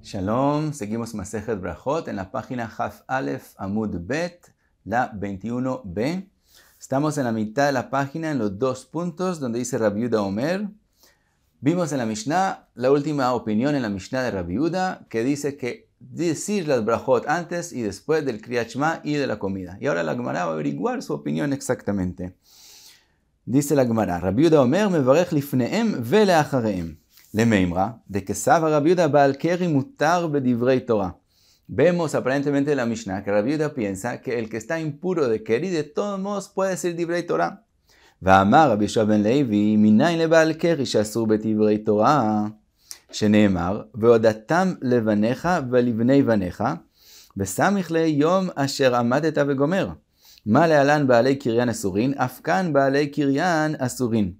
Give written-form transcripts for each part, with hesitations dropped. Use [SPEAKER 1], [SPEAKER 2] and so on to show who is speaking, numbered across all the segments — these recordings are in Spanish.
[SPEAKER 1] Shalom, seguimos Masejet Brajot en la página Haf Aleph Amud Bet, la 21b. Estamos en la mitad de la página, en los dos puntos donde dice Rabbi Yehuda Omer. Vimos en la Mishnah la última opinión en la Mishnah de Rabbi Yehuda, que dice que decir las Brajot antes y después del Kriyat Shema y de la comida. Y ahora la Gemara va a averiguar su opinión exactamente. Dice la Gemara, Rabbi Yehuda Omer mevarech lifneem veleachareem. Lemeimra, de que Sava Rabbi Yehuda Baal Keri mutar bedivrei Torah. Vemos aparentemente en la Mishnah que Rabbi Yehuda piensa que el que está impuro de Keri de todos modos puede decir divrei Torah. ואמר רבי יהושע בן לוי, מניין לבעל קרי שאסור בדברי תורה, שנאמר, והודתם לבניך ולבני בניך, וסמיך ליום אשר עמדת וגומר. מה להלן בעלי קריין אסורין, אף כאן בעלי קריין אסורין.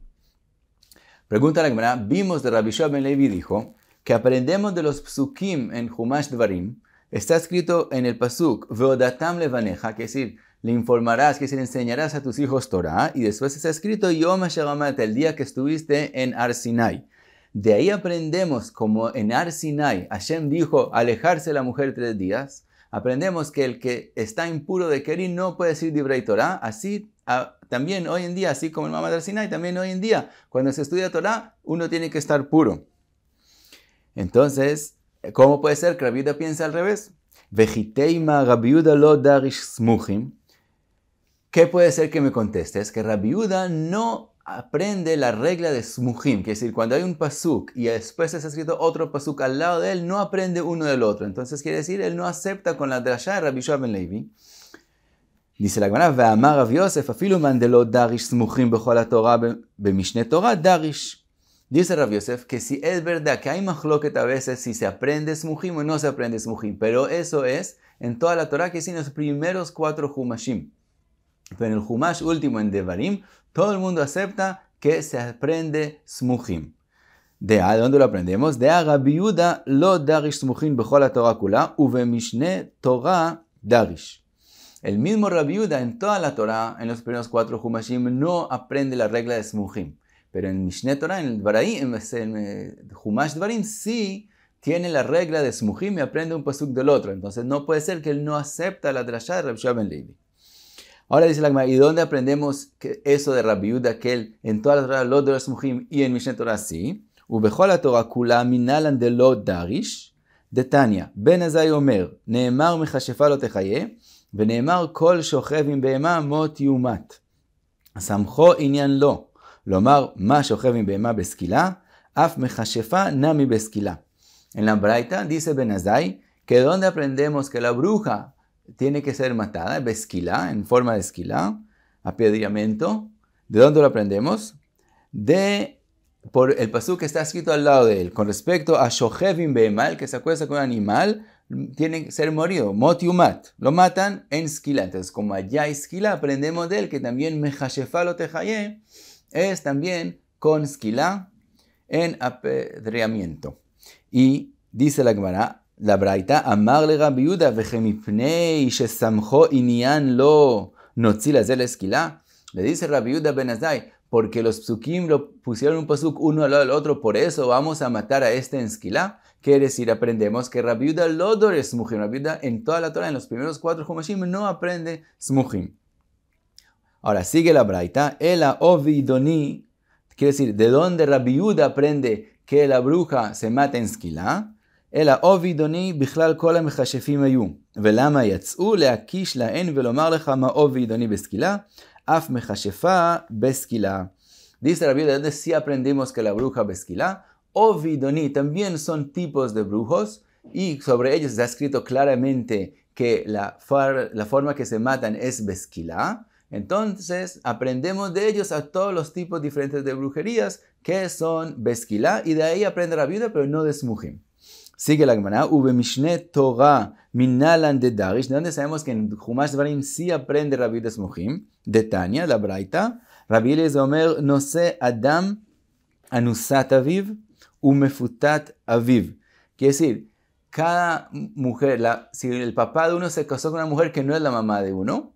[SPEAKER 1] Pregunta la Gemara, vimos de Rabbi Yehoshua ben Levi dijo que aprendemos de los psukim en Chumash Dvarim, está escrito en el pasuk, Veodatam levaneja, que es decir, le informarás, que es decir, enseñarás a tus hijos Torah, y después está escrito Yom Asher Amat, el día que estuviste en Ar Sinai. De ahí aprendemos como en Ar Sinai Hashem dijo alejarse de la mujer 3 días, aprendemos que el que está impuro de Keri no puede decir Divrei Torah, así también hoy en día, así como el Mamad Ar Sinai, también hoy en día, cuando se estudia Torah, uno tiene que estar puro. Entonces, ¿cómo puede ser que Rabbi Yehuda piensa al revés? Vejiteima Rabbi Yehuda lo darish smuchim. ¿Qué puede ser que me contestes? Que Rabbi Yehuda no aprende la regla de smuchim, que es decir, cuando hay un pasuk y después está escrito otro pasuk al lado de él, no aprende uno del otro. Entonces quiere decir, él no acepta con la drasha de Rabbi Yehoshua ben Levi. Dice la Gemara, ואמר רב יוסף, אפילו מאן דלא דריש סמוכים בכל התורה במשנה תורה, דריש. Dice Rav Yosef que si es verdad que hay mahloket a veces si se aprende smuchim o no se aprende smuchim, pero eso es en toda la Torah, que es en los primeros 4 humashim. Pero en el humash último, en Devarim, todo el mundo acepta que se aprende smuchim. ¿De dónde lo aprendemos? De Rabbi Yehuda lo darish smuchim bechol haTorah kula uvemishne Torah darish. El mismo Rabbi Yehuda en toda la Torah, en los primeros 4 humashim, no aprende la regla de smuchim. Pero en Mishneh Torah, en el Dvarim, en Humash Dvarim, sí tiene la regla de smuchim y aprende un pasuk del otro. Entonces no puede ser que él no acepta la drasha de Rabbi Yehoshua ben Levi. Ahora dice la Gemara, ¿y dónde aprendemos que eso de Rabbi Yehuda, que él en toda la Torah lo de smuchim y en Mishneh Torah sí? ובכל התורה כולה מנהלן דלא דריש, דתניא, בן עזאי אומר, נאמר מכשפה לא תחיה, ונאמר כל שוכב עם בהמה מות יומת. סמכו עניין לא. לומר, מה שוכב עם בהמה בסקילה, אף מכשפה נמי בסקילה. En la Braita dice Ben Azai que donde aprendemos que la bruja tiene que ser matada, besquila, en forma de esquila, apedreamiento. ¿De dónde lo aprendemos? Por el pasú que está escrito al lado de él. Con respecto a Shochevim Behemal, que se acuesta con un animal, tiene que ser morido. Mot yumat. Lo matan en esquila. Entonces, como allá hay esquila, aprendemos de él que también Mejashefa lo tejaye es también con esquila en apedreamiento. Y dice la Gemara, la Braita, Amar le Rabbi Yehuda vechemipnei shesamcho inyan lo notzil hazel esquila. Le dice Rabbi Yehuda ben Azai, porque los psukim lo pusieron un pasuk uno al lado del otro, por eso vamos a matar a este en esquila. Quiere decir, aprendemos que Rabbi Yehuda lo dore smuchim. Rabbi Yehuda en toda la Torah, en los primeros 4 humashim, no aprende smuchim. Ahora sigue la Braita, Ela ovidoni, quiere decir, ¿de dónde Rabbi Yehuda aprende que la bruja se mata en esquila? Ela ovidoni bichlal kol hamechashefim hayu, velama yatz'u leakish lahen velomar lecha ma ovidoni besquila, af mechashefa besquila. Dice Rabbi Yehuda, ¿de dónde sí aprendemos que la bruja besquila? Ovidoni también son tipos de brujos y sobre ellos está escrito claramente que la forma que se matan es besquila. Entonces aprendemos de ellos a todos los tipos diferentes de brujerías que son besquila y de ahí aprende Rabbi Yehuda, pero no de smuchim. Sigue la Gemara, Ube Mishneh Torah minalan de darish, de donde sabemos que en Chumash Dvarim sí aprende Rabbi Yehuda smuchim. De Tanya, la Braita, Rabbi Eliezer Omer, Nose Adam anusat aviv umefutat aviv. Quiere decir, cada mujer, si el papá de uno se casó con una mujer que no es la mamá de uno,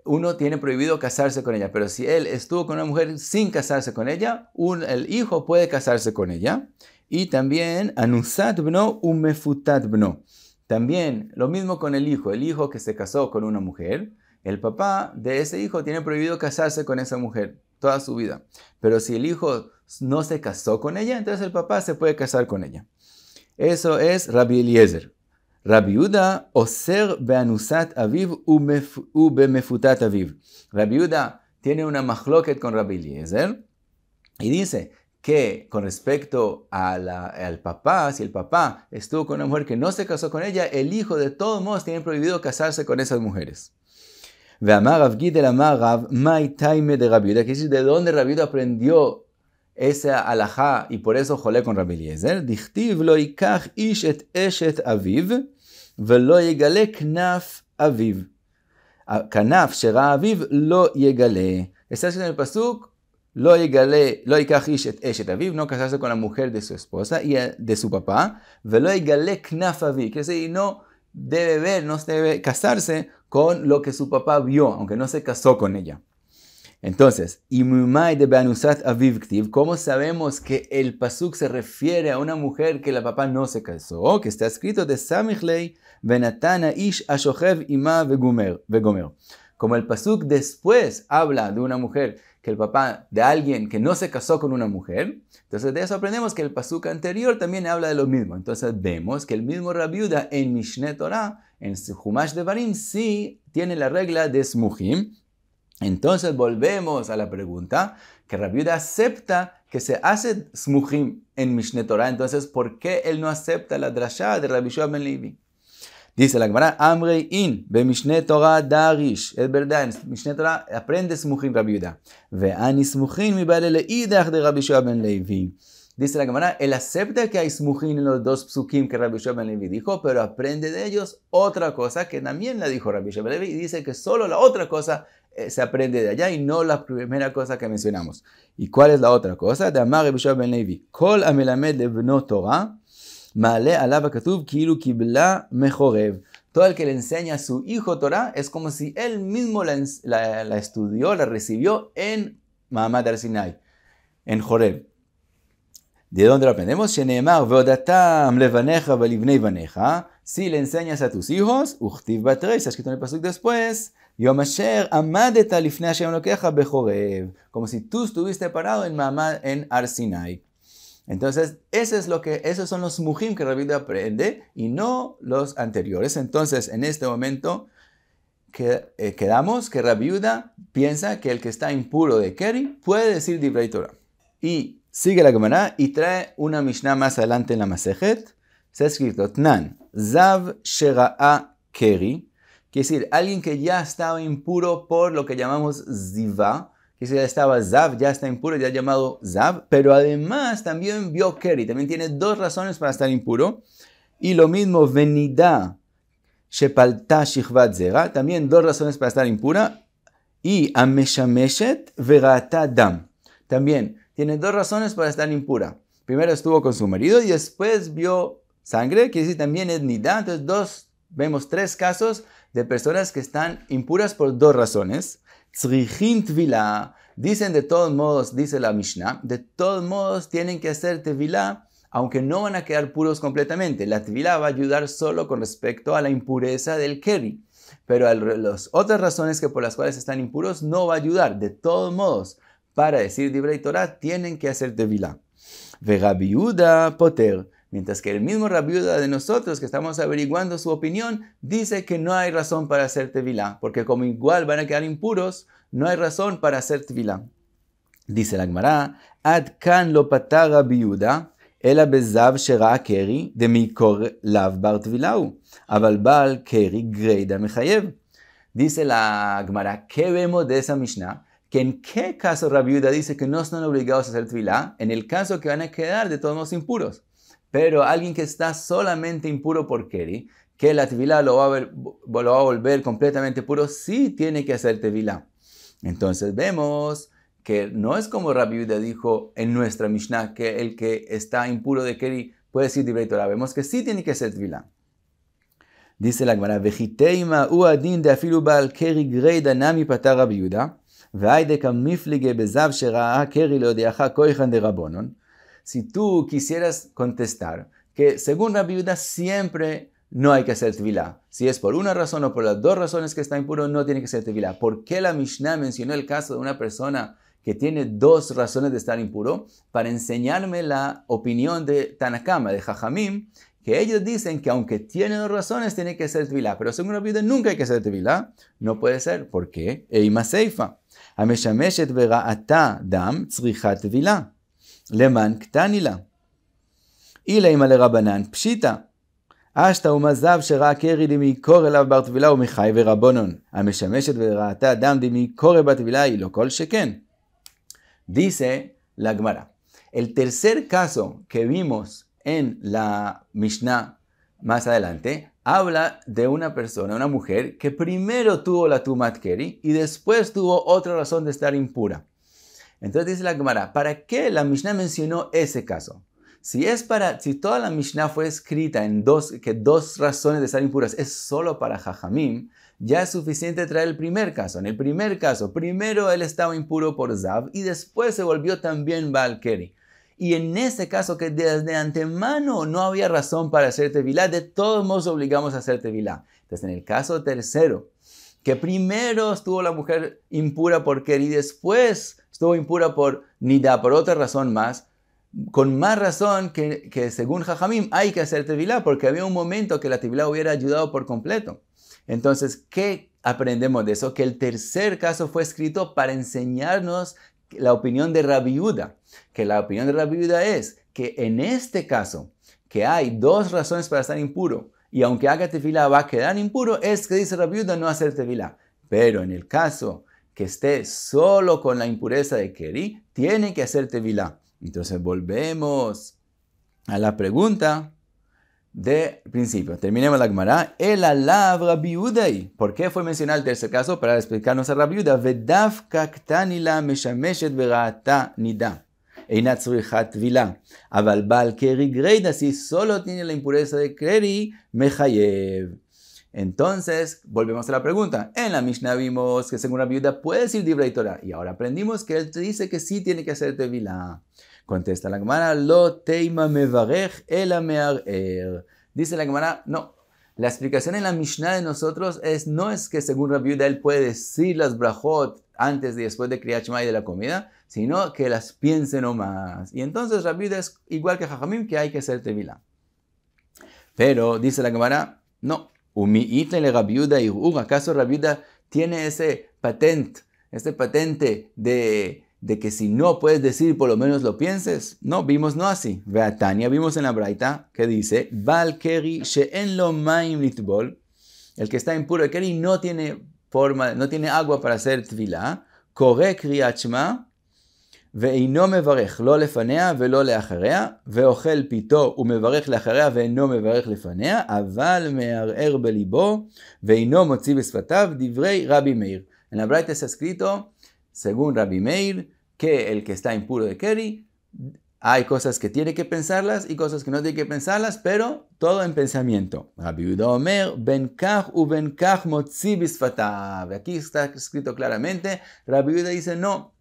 [SPEAKER 1] uno tiene prohibido casarse con ella, pero si él estuvo con una mujer sin casarse con ella, el hijo puede casarse con ella. Y también anusat bno umefutat bno. También lo mismo con el hijo que se casó con una mujer, el papá de ese hijo tiene prohibido casarse con esa mujer toda su vida. Pero si el hijo no se casó con ella, entonces el papá se puede casar con ella. Eso es Rabbi Eliezer. Rabbi Yehuda oser beanusat aviv u bemefutat aviv. Rabbi Yehuda tiene una machloket con Rabbi Eliezer y dice que con respecto al papá, si el papá estuvo con una mujer que no se casó con ella, el hijo de todos modos tiene prohibido casarse con esas mujeres. Ve'amar Rav Gidel amar Rav mai taime de Rabbi Yehuda, que es de dónde Rabbi Yehuda aprendió esa alajá y por eso jolé con Rabbi Eliezer. Dichtiv lo yikach ish et eshet aviv velo yegale knaf aviv. Kanaf shera aviv lo yegale. Está escrito en el pasuk, lo yikach ish et eshet aviv, no casarse con la mujer de su esposa y de su papá. Velo yegale knaf aviv, que decir, no debe casarse con lo que su papá vio, aunque no se casó con ella. Entonces, ¿cómo sabemos que el pasuk se refiere a una mujer que la papá no se casó? Que está escrito de Samichlei venatana ish ashochev ima vegomer. Como el pasuk después habla de una mujer que el papá de alguien que no se casó con una mujer, entonces de eso aprendemos que el pasuk anterior también habla de lo mismo. Entonces vemos que el mismo Rabbi Yehuda en Mishneh Torah, en Chumash Devarim, sí tiene la regla de Smuchim. Entonces volvemos a la pregunta que Rabbi Yehuda acepta que se hace Smuchim en Mishneh Torah. Entonces, ¿por qué él no acepta la drasha de Rabbi Yoshua ben Levi? Dice la Gemara, Amrei in, be Mishneh Torah darish. Es verdad, en Mishneh Torah aprende Smuchim Rabbi Yehuda. Ve'ani Smuchim mi bale leidach de Rabbi Yoshua ben Levi. Dice la Gemara, él acepta que hay Smuchim en los dos psukim que Rabbi Yoshua ben Levi dijo, pero aprende de ellos otra cosa que también la dijo Rabbi Yoshua ben Levi y dice que solo la otra cosa se aprende de allá y no la primera cosa que mencionamos. ¿Y cuál es la otra cosa? De Amar Rabbi Yoshua ben Levi. Kol amelamed lebno Torah, ma'ale alav hakatuv kilu kibla mechorev. Todo el que le enseña a su hijo Torah es como si él mismo la estudió, la recibió en Mahamad Har Sinai, en Joreb. ¿De dónde lo aprendemos? Sheneemar veodatam levanecha velivnei vanecha. Si le enseñas a tus hijos, uchtiv batrei, está escrito en el pasuk después, Yom Asher amadeta lifnei Hashem Elokecha bechorev, como si tú estuviste parado en Har Sinai. Entonces, esos son los mujim que Rabbi Yehuda aprende y no los anteriores. Entonces, en este momento quedamos que Rabbi Yehuda piensa que el que está impuro de Keri puede decir Divrei Torah. Y sigue la Gemara y trae una Mishnah más adelante en la Masejet. Se ha escrito Tnan, Zav Shera'a Keri, quiere decir alguien que ya estaba impuro por lo que llamamos Ziva, que ya estaba Zav, ya está impuro, ya llamado Zav, pero además también vio Keri, también tiene dos razones para estar impuro. Y lo mismo Venida Shepalta Shichvat Zera, también dos razones para estar impura. Y Ameshameshet Verata Dam, también tiene dos razones para estar impura. Primero estuvo con su marido y después vio sangre, que sí también es nidá. Entonces vemos tres casos de personas que están impuras por dos razones. Tzrichin tvilá, dicen de todos modos, dice la Mishnah, de todos modos tienen que hacer tevilá, aunque no van a quedar puros completamente. La tevilá va a ayudar solo con respecto a la impureza del keri, pero las otras razones por las cuales están impuros no va a ayudar. De todos modos, para decir Divrei Torah, tienen que hacer tevilá. Ve Rabbi Yehuda poter, mientras que el mismo Rabbi Yehuda de nosotros que estamos averiguando su opinión, dice que no hay razón para hacer tevilá, porque como igual van a quedar impuros, no hay razón para hacer tevilá. Dice la Gemara, Ad kan lo patar Rabbi Yehuda, ela bezav shera'a keri, de mikor lav bar tevilau, aval bal keri greida mechayev. Dice la Gemara, ¿qué vemos de esa Mishnah? Que en qué caso Rabbi Yehuda dice que no están obligados a hacer tevilá, en el caso que van a quedar de todos modos impuros. Pero alguien que está solamente impuro por keri, que la tevilá lo va a volver completamente puro, sí tiene que hacer tevilá. Entonces vemos que no es como Rabbi Yehuda dijo en nuestra Mishnah, que el que está impuro de keri puede decir Divrei Torah. Vemos que sí tiene que hacer tevilá. Dice la Gemara, Vejiteima uadin de afilu bal keri greida nami patar Rabbi Yehuda, והיידק המפליגה בזב שראה קרי להודיעך כויכן דרבונון. si tú quisieras contestar que según Rabbi Yehuda siempre no hay que hacer tevilá. Si es por una razón o por las dos razones que está impuro, no tiene que hacer tevilá. ¿Por qué la Mishnah mencionó el caso de una persona que tiene dos razones de estar impuro? Para enseñarme la opinión de Tanakama, de Jajamim, que ellos dicen que aunque tiene dos razones, tiene que hacer tevilá. Pero según Rabbi Yehuda nunca hay que hacer tevilá. No puede ser. ¿Por qué? Eima seifa. המשמשת ורעתה דם צריכה טבילה, למען קטני לה. אילה לרבנן פשיטה. אשתא ומזב שראה קרי דמי קורא אליו בר טבילה ומחי ורבונון. המשמשת ורעתה דם דמי קורא בר טבילה היא לא כל שכן. Dice la Gemara. El tercer caso que vimos en la Mishnah más adelante habla de una persona, una mujer, que primero tuvo la Tumat Keri y después tuvo otra razón de estar impura. Entonces dice la Gemara, ¿para qué la Mishnah mencionó ese caso? Si toda la Mishnah fue escrita en que dos razones de estar impuras es solo para Jajamim, ya es suficiente traer el primer caso. En el primer caso, primero él estaba impuro por Zav y después se volvió también Baal Keri. Y en ese caso que desde antemano no había razón para hacer tevilá, de todos modos obligamos a hacer tevilá. Entonces en el caso tercero, que primero estuvo la mujer impura por Keri y después estuvo impura por Nidá, por otra razón más, con más razón que según Jajamim hay que hacer tevilá, porque había un momento que la tevilá hubiera ayudado por completo. Entonces, ¿qué aprendemos de eso? Que el tercer caso fue escrito para enseñarnos la opinión de Rabbi Yehuda, que la opinión de Rabbi Yehuda es que en este caso, que hay dos razones para estar impuro, y aunque haga tefilá va a quedar impuro, es que dice Rabbi Yehuda no hacer tefilá. Pero en el caso que esté solo con la impureza de Keri, tiene que hacer tefilá. Entonces volvemos a la pregunta de principio. Terminemos la Gemara. El alav Rabbi Yehuda. ¿Por qué fue mencionado el tercer caso? Para explicarnos a Rabbi Yehuda. Vedavka ktani la meshameshet vera'ata nida. Eina tzrichat tvila. Aval bal keri greida. Si solo tiene la impureza de keri, mechayev. Entonces, volvemos a la pregunta. En la Mishnah vimos que según Rabbi Yehuda puede decir divrei Torah. Y ahora aprendimos que él te dice que sí tiene que hacer tevilá. Contesta la Gemara, lo teima mevarech ela me'arer. Dice la Gemara, no. La explicación en la Mishnah de nosotros no es que según Rabbi Yehuda él puede decir las brajot antes y después de Kriyat Shema y de la comida, sino que las piense nomás. Y entonces Rabbi Yehuda es igual que Jajamim, que hay que hacer tevilá. Pero dice la Gemara, no. Umi'itle le Rabbi Yehuda irur. ¿Acaso Rabbi Yehuda tiene este patente de que si no puedes decir, por lo menos lo pienses? No, vimos no así. Veatania, vimos en la Braita que dice, Bal Keri she'en lo maim litbol. El que está impuro de Keri no tiene agua para hacer tvilá. Kore Kriyat Shema, ואינו מברך לא לפניה ולא לאחריה, ואוכל פיתו ומברך לאחריה ואינו מברך לפניה, אבל מערער בליבו ואינו מוציא בשפתיו דברי רבי מאיר. En la Braita está escrito, según Rabbi Meir, que el que está impuro de Keri, hay cosas que tiene que pensarlas y cosas que no tiene que pensarlas, pero todo en pensamiento. Rabbi Yehuda Omer, ben kach u ben kach motzi bisfatav. Aquí está escrito claramente, Rabbi Yehuda dice no.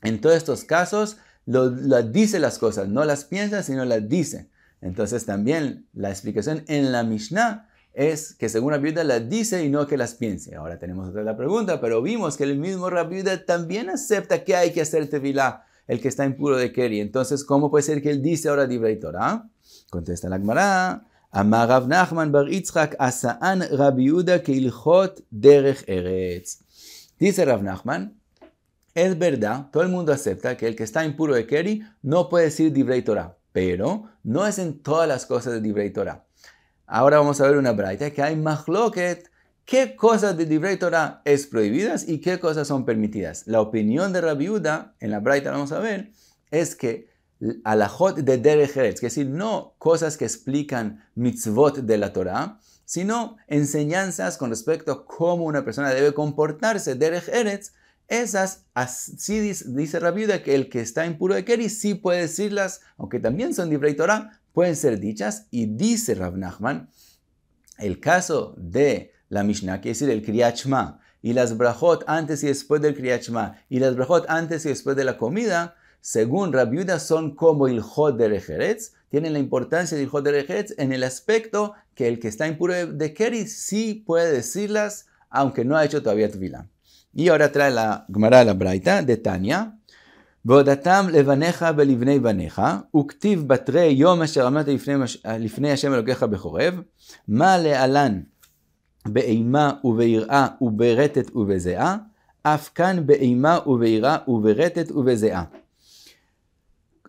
[SPEAKER 1] En todos estos casos, dice las cosas, no las piensa, sino las dice. Entonces también la explicación en la Mishnah es que según Rabbi Yehuda las dice y no que las piense. Ahora tenemos otra pregunta, pero vimos que el mismo Rabbi Yehuda también acepta que hay que hacer tevilá, el que está impuro de Keri. Entonces, ¿cómo puede ser que él dice ahora divrei Torah? Contesta la Gemara. Amar Rav Nachman bar Yitzchak asa'an Rabbi Yehuda keilchot derech eretz. Dice Rav Nachman, es verdad, todo el mundo acepta que el que está impuro de Keri no puede decir divrei Torah, pero no es en todas las cosas de divrei Torah. Ahora vamos a ver una braita que hay machloket, qué cosas de divrei Torah es prohibidas y qué cosas son permitidas. La opinión de Rabbi Yehuda, en la braita vamos a ver, es que alajot de derech eretz, es decir, no cosas que explican mitzvot de la Torah, sino enseñanzas con respecto a cómo una persona debe comportarse, derech eretz. Esas, así dice Rabbi Yehuda, que el que está impuro de Keri sí puede decirlas, aunque también son divrei Torah, pueden ser dichas. Y dice Rav Nachman, el caso de la Mishnah, que es decir, el Kriyat Shema, y las brajot antes y después del Kriyat Shema, y las brajot antes y después de la comida, según Rabbi Yehuda, son como Ilhot Derech Eretz, tienen la importancia de Ilhot Derech Eretz en el aspecto que el que está impuro de Keri sí puede decirlas, aunque no ha hecho todavía Tefilá. Y ahora trae la Gemara la Braita de Tanya. ועודתם לבניך ולבני בניך, וכתיב בתרי יום אשר עמדת לפני השם אלוקיך בחורב, מה להלן באימה וביראה וברטט ובזיעה, אף כאן באימה וביראה וברטט ובזיעה.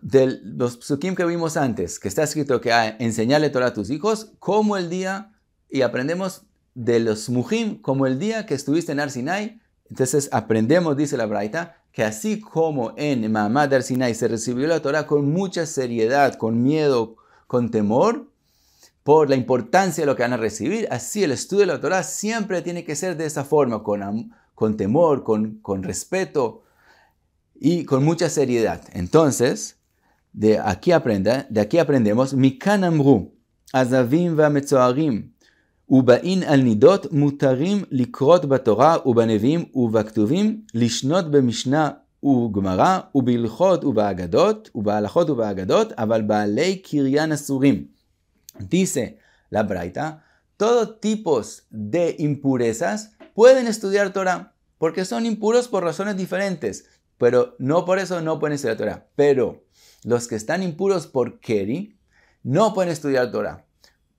[SPEAKER 1] De los psukim que vimos antes, que está escrito que enseñarle Torah a tus hijos, como el día, y aprendemos de los Mujim, como el día que estuviste en Ar Sinai. Entonces aprendemos, dice la Braita, que así como en Mahamad Ar Sinai se recibió la Torah con mucha seriedad, con miedo, con temor, por la importancia de lo que van a recibir, así el estudio de la Torah siempre tiene que ser de esa forma, con temor, con respeto y con mucha seriedad. Entonces, de aquí aprendemos, Mikan amru, azavim va-metzoarim, ובאין על נידות מותרים לקרות בתורה ובנביאים ובכתובים, לשנות במשנה וגמרא ובהלכות ובאגדות, ובהלכות ובאגדות, אבל בעלי קריין אסורים. Dice la Braita, todo tipos de impurezas pueden estudiar Torah, porque son impuros por razones diferentes, pero no por eso no pueden estudiar Torah. Pero los que están impuros por Keri no pueden estudiar Torah.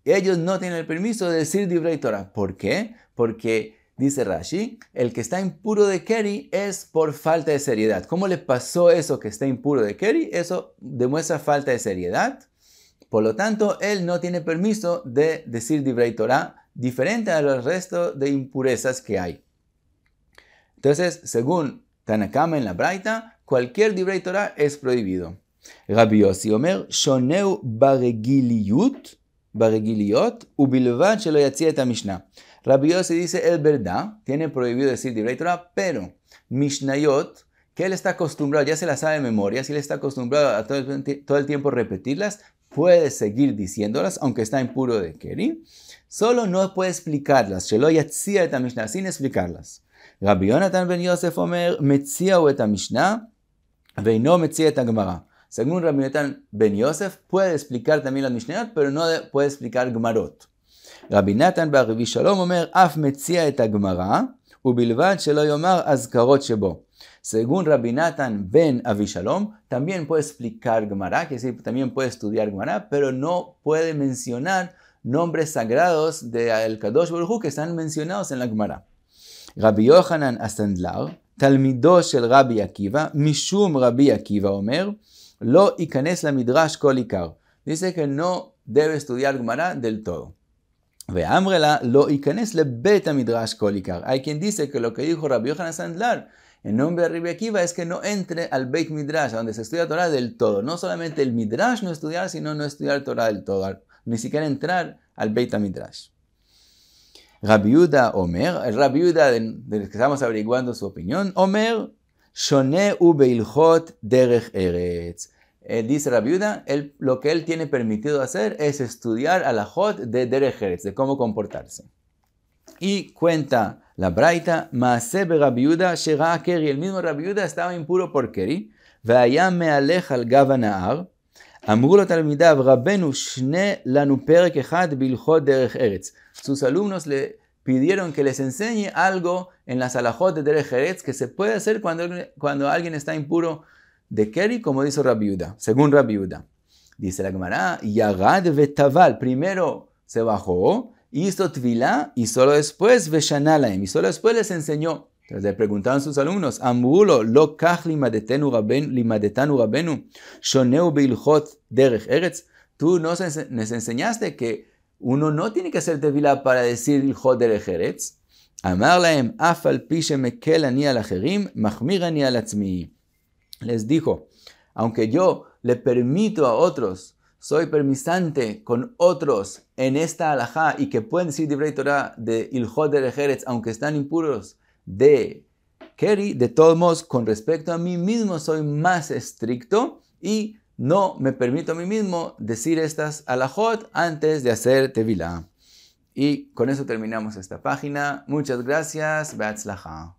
[SPEAKER 1] Ellos no tienen el permiso de decir Divrei Torah. ¿Por qué? Porque, dice Rashi, el que está impuro de Keri es por falta de seriedad. ¿Cómo le pasó eso que está impuro de Keri? Eso demuestra falta de seriedad. Por lo tanto, él no tiene permiso de decir Divrei Torah, diferente a los restos de impurezas que hay. Entonces, según Tanakama en la Braita, cualquier Divrei Torah es prohibido. Rabbi Yossi Omer, Shoneu baregiliyut, Baregiliot, ubilvad shelo yatzia et Mishnah. Rabbi Yossi dice, es verdad, tiene prohibido decir Divrei Torah, pero Mishnayot, que él está acostumbrado, ya se las sabe de memoria, si él está acostumbrado a todo el tiempo repetirlas, puede seguir diciéndolas, aunque está impuro de Keri, solo no puede explicarlas, shelo yatzia et Mishnah, sin explicarlas. Rabbi Yonatan ben Yosef Omer, metzia et Mishnah, veino metzia et Gemara. Según Rabbi Yonatan ben Yosef, puede explicar también las Mishnayot, pero no puede explicar Gemarot. Rabbi Natan bar Rabbi Shalom Omer, af metzia et Gemara, ubilvad shelo yomar azkarot shebo. Según Rabbi Natan ben Avishalom, también puede explicar Gemara, que es decir, también puede estudiar Gemara, pero no puede mencionar nombres sagrados del Kadosh Baruj Hu que están mencionados en la Gemara. Rabbi Yochanan Asandlar, talmido shel Rabbi Akiva, mishum Rabbi Akiva Omer, lo ikanes la midrash kol ikar. Dice que no debe estudiar Gemara del todo. Ve'amrela lo ikanes le beta midrash kol ikar. Hay quien dice que lo que dijo Rabbi Yochanan Sandlar en nombre de Rabbi Akiva es que no entre al Beit Midrash, donde se estudia Torah del todo. No solamente el Midrash no estudiar, sino no estudiar Torah del todo. Ni siquiera entrar al Beit Midrash. Rabbi Yehuda Omer, el Rabbi Yehuda del que estamos averiguando su opinión, Omer, Shone u beilchot derech eretz. Dice Rabbi Yehuda, lo que él tiene permitido hacer es estudiar alajot de derech eretz, de cómo comportarse. Y cuenta la Braita, Maaseh be Rabbi Yehuda shera'a Keri. El mismo Rabbi Yehuda estaba impuro por Keri. Ve'aya me'alech al gav ha'nahar. Amru lo talmidav, Rabbenu shne lanu perek echad bilchot derech eretz. Sus alumnos le pidieron que les enseñe algo en las alajot de derech eretz que se puede hacer cuando alguien está impuro de Keri, como dice Rabbi Yehuda, según Rabbi Yehuda. Dice la Gemara, Yagad vetaval. Primero se bajó, hizo tvilá y solo después veshanalaim, y solo después les enseñó. Entonces le preguntaron sus alumnos, Amrulo, lo kach limadetanu rabenu, shoneu beilchot derech eretz. Tú nos enseñaste que uno no tiene que hacer tvilá para decir ilchot derech eretz. Amar lahem, af al pi shemekel ani al acherim, machmir ani al atzmi. Les dijo, aunque yo le permito a otros, soy permisante con otros en esta alajá y que pueden decir Divrei Torah de Ilchot derech eretz, aunque están impuros de Keri, de todos modos, con respecto a mí mismo soy más estricto y no me permito a mí mismo decir estas alajot antes de hacer tevilá. Y con eso terminamos esta página. Muchas gracias. Be'atzlacha.